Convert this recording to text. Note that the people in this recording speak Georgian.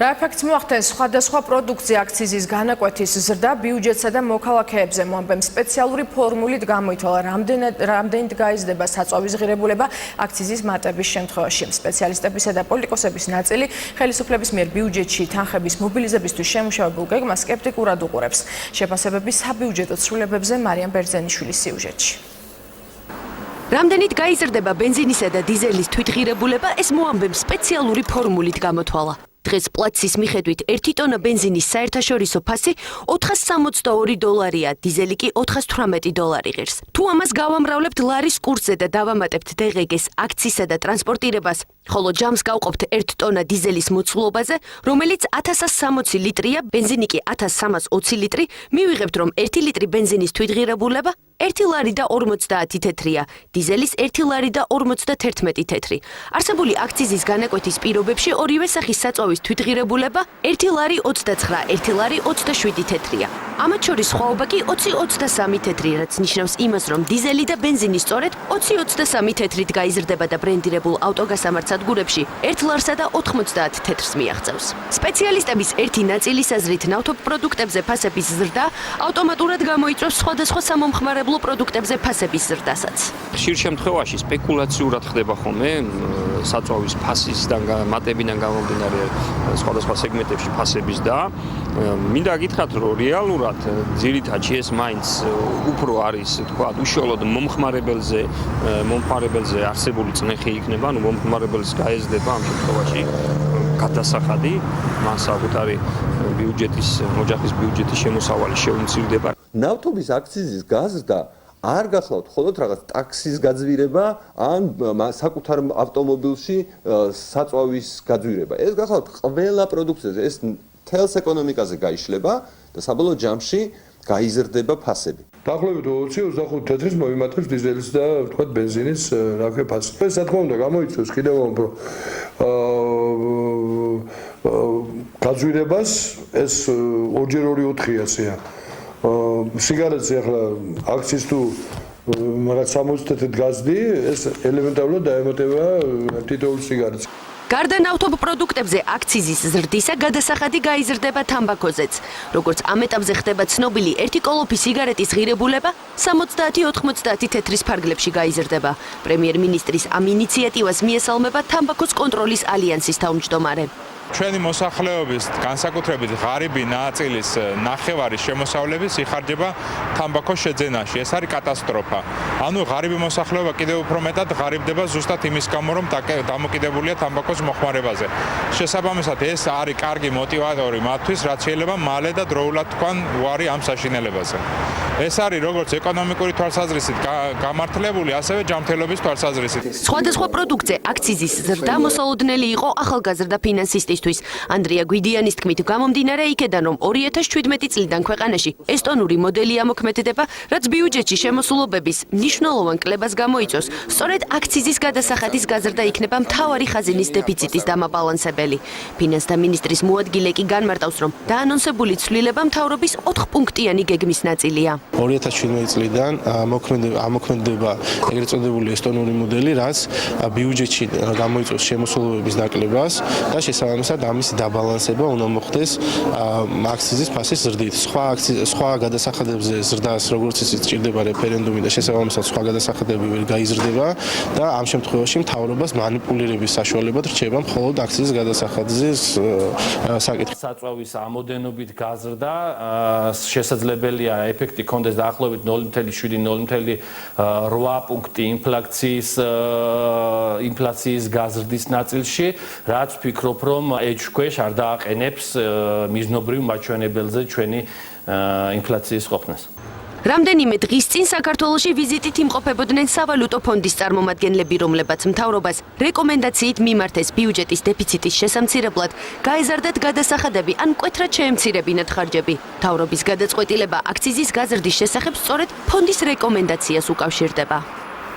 რა ეფექტს მოახდენს სხვადასხვა პროდუქცია აქციზის განაკვეთის ზრდა ბიუჯეტსა და მოქალაქეებზე მოამბემ სპეციალური ფორმულით გამოითვალა რამდენად გაიზრდება საწვავის ღირებულება აქციზის მატების შემთხვევაში. სპეციალისტებისა და პოლიტიკოსების ნაწილი ხელისუფლების მიერ ბიუჯეტში თანხების მობილიზებისთვის შემუშავებულ გეგმას სკეპტიკურად უყურებს. შეფასებები საბიუჯეტო ცვლილებებზე მარიამ ბერძენიშვილის სიუჟეტში. რამდენით გაიზრდება ბენზინისა და დიზელის თვითღირებულება, ეს მოამბემ სპეციალური ფორმულით გამოთვალა. დღეს პლაცის მიხედვით 1 ტონა ბენზინის საერთაშორისო ფასი $462-ია, დიზელი კი $418 ღირს. თუ ამას გავამრავლებთ ლარის კურსზე და დავამატებთ დღგ-ს, აქციზსა და ტრანსპორტირებას, ხოლო ჯამს გავყოფთ 1 ტონა დიზელის მოცულობაზე, რომელიც 1060 litrია, ბენზინი კი 1320 ლიტრი, მივიღებთ, რომ 1 ლიტრი ბენზინის თვითღირებულება 1.50 თეთრია, დიზელის 1.51 თეთრი. არსებული აქციზის განაკვეთის პირობებში ორივე სახის საწვავის თვითღირებულება 1.29, 1.27 თეთრია. ამათ შორის სხვაობა კი 20-23 თეთრი, რაც ნიშნავს იმას, რომ დიზელი და ბენზინი სწორედ 20-23 თეთრით გაიზრდება და ბრენდირებულ ავტოგასამართ სადგურებში 1 ლარსა და 90 თეთრს მიაღწევს. სპეციალისტების ერთი ნაწილის აზრით, ნავთობპროდუქტებზე ფასების ზრდა ავტომატურად გამოიწვევს სხვადასხვა სამომხმარებლო პროდუქტებზე ფასების ზრდასაც. ხშირ შემთხვევაში სპეკულაციურად ხდება ხოლმე საწვავის ფასისგან მატებიდან გამომდინარე სხვადასხვა სეგმენტებში ფასების და მინდა გითხრათ, რომ რეალურად ძირითადად ეს მაინც უფრო არის, თქვა, უშუალოდ მომხმარებელზე არსებული წნეხი იქნება, ანუ მომხმარებელს გაეზრდება ამ შემთხვევაში გადასახადი, მას საკუთარი ბიუჯეტის, ოჯახის ბიუჯეტის შემოსავალი შეუმცირდება. ნავთობის აქციზის გაზრდა არ გახლავთ მხოლოდ რაღაც ტაქსის გაძვირება ან საკუთარ ავტომობილში საწვავის გაძვირება. ეს გახლავთ ყველა პროდუქციაზე, ეს თელს ეკონომიკაზე გაიშლება და საბოლოო ჯამში გაიზრდება ფასები. დაახლოებით 20-25 თეთრის მოიმატებს დიზელის და ვთქვათ ბენზინის რაფე ფასი. ეს რა თქმა უნდა გამოიწვევს კიდევ გაძვირებას, ეს 2x2-400-ია. სიგარეტზე ახლა აქციზს თუ რაღაც 60 თეთრით გაზდი, ეს ელემენტარულად დაემატება თითოეულ სიგარეტს. გარდა ნავთობ პროდუქტებზე აქციზის ზრდისა გადასახადი გაიზრდება თამბაქოზეც. როგორც ამ ეტაპზე ხდება ცნობილი 1 კოლოფი სიგარეტის ღირებულება 70-80 თეთრის ფარგლებში გაიზრდება. პრემიერ-მინისტრის ამ ინიციატივას მიესალმება თამბაქოს კონტროლის ალიანსის თავმჯდომარე. ჩვენი მოსახლეობის განსაკუთრებით ღარიბი ნაწილის ნახევარი შემოსავლების იხარჯება თამბაქოს შეძენაში. ეს არის კატასტროფა. ანუ ღარიბი მოსახლეობა კიდევ უფრო მეტად ღარიბდება ზუსტად იმის გამო, რომ დამოკიდებულია თამბაქოს მოხმარებაზე. შესაბამისად, ეს არის კარგი მოტივატორი მათთვის, რაც შეიძლება მალე და დროულად თქვან უარი ამ საშინელებაზე. ეს არის როგორც ეკონომიკური თვალსაზრისით გამართლებული, ასევე ჯანმრთელობის თვალსაზრისით. სხვადასხვა პროდუქტზე აქციზის ზრდა მოსალოდნელი იყო ახალგაზრდა ფინანსისტისთვის. ანდრია გვიდიანის თქმით, გამომდინარე იქედან, რომ 2017 წლიდან ქვეყანაში ესტონური მოდელი ამოქმედდება, რაც ბიუჯეტში შემოსულობების მნიშვნელოვან კლებას გამოიწვევს. სწორედ აქციზის გადასახადის გაზრდა იქნება მთავარი ხაზინის დეფიციტის დამაბალანსებელი. ფინანსთა მინისტრის მოადგილე კი განმარტავს, რომ დაანონსებული ცვლილება მთავრობის 4-პუნქტიანი გეგმის ნაწილია. 2017 წლიდან ამოქმედდება ეგრეთ წოდებული ესტონური მოდელი, რაც ბიუჯეტში გამოიწვევს შემოსულობების დაკლებას და შესაბამისად ამის დაბალანსება უნდა მოხდეს აქციზის ფასის ზრდით. სხვა გადასახადებზე ზრდას, როგორც ისიც ჭირდება რეფერენდუმი და შესაბამისად სხვა გადასახადები ვერ გაიზრდება და ამ შემთხვევაში მთავრობას манипуლირების საშუალებად რჩება მხოლოდ აქციზის გადასახადის საკითხი. საწვავის ამოდენობით გაზრდა შესაძლებელია ეფექტი კონდეს დაახლოებით 0.7-0.8 პუნქტი ინფლაციის გაზრდის ნაწილში, რაც ვფიქრობ, რომ ეჭვქვეშ არ დააყენებს მიზნობრივ მაჩვენებელზე ჩვენი ინფლაციის ყოფნას. რამდენიმე დღის წინ საქართველოში ვიზიტით იმყოფებოდნენ სავალუტო ფონდის წარმომადგენლები, რომლებაც მთავრობას რეკომენდაციით მიმართეს ბიუჯეტის დეფიციტის შესამცირებლად გაეზარდათ გადასახადები ან მკვეთრად შეემცირებინათ ხარჯები. მთავრობის გადაწყვეტილება აქციზის გაზრდის შესახებ სწორედ ფონდის რეკომენდაციას უკავშირდება.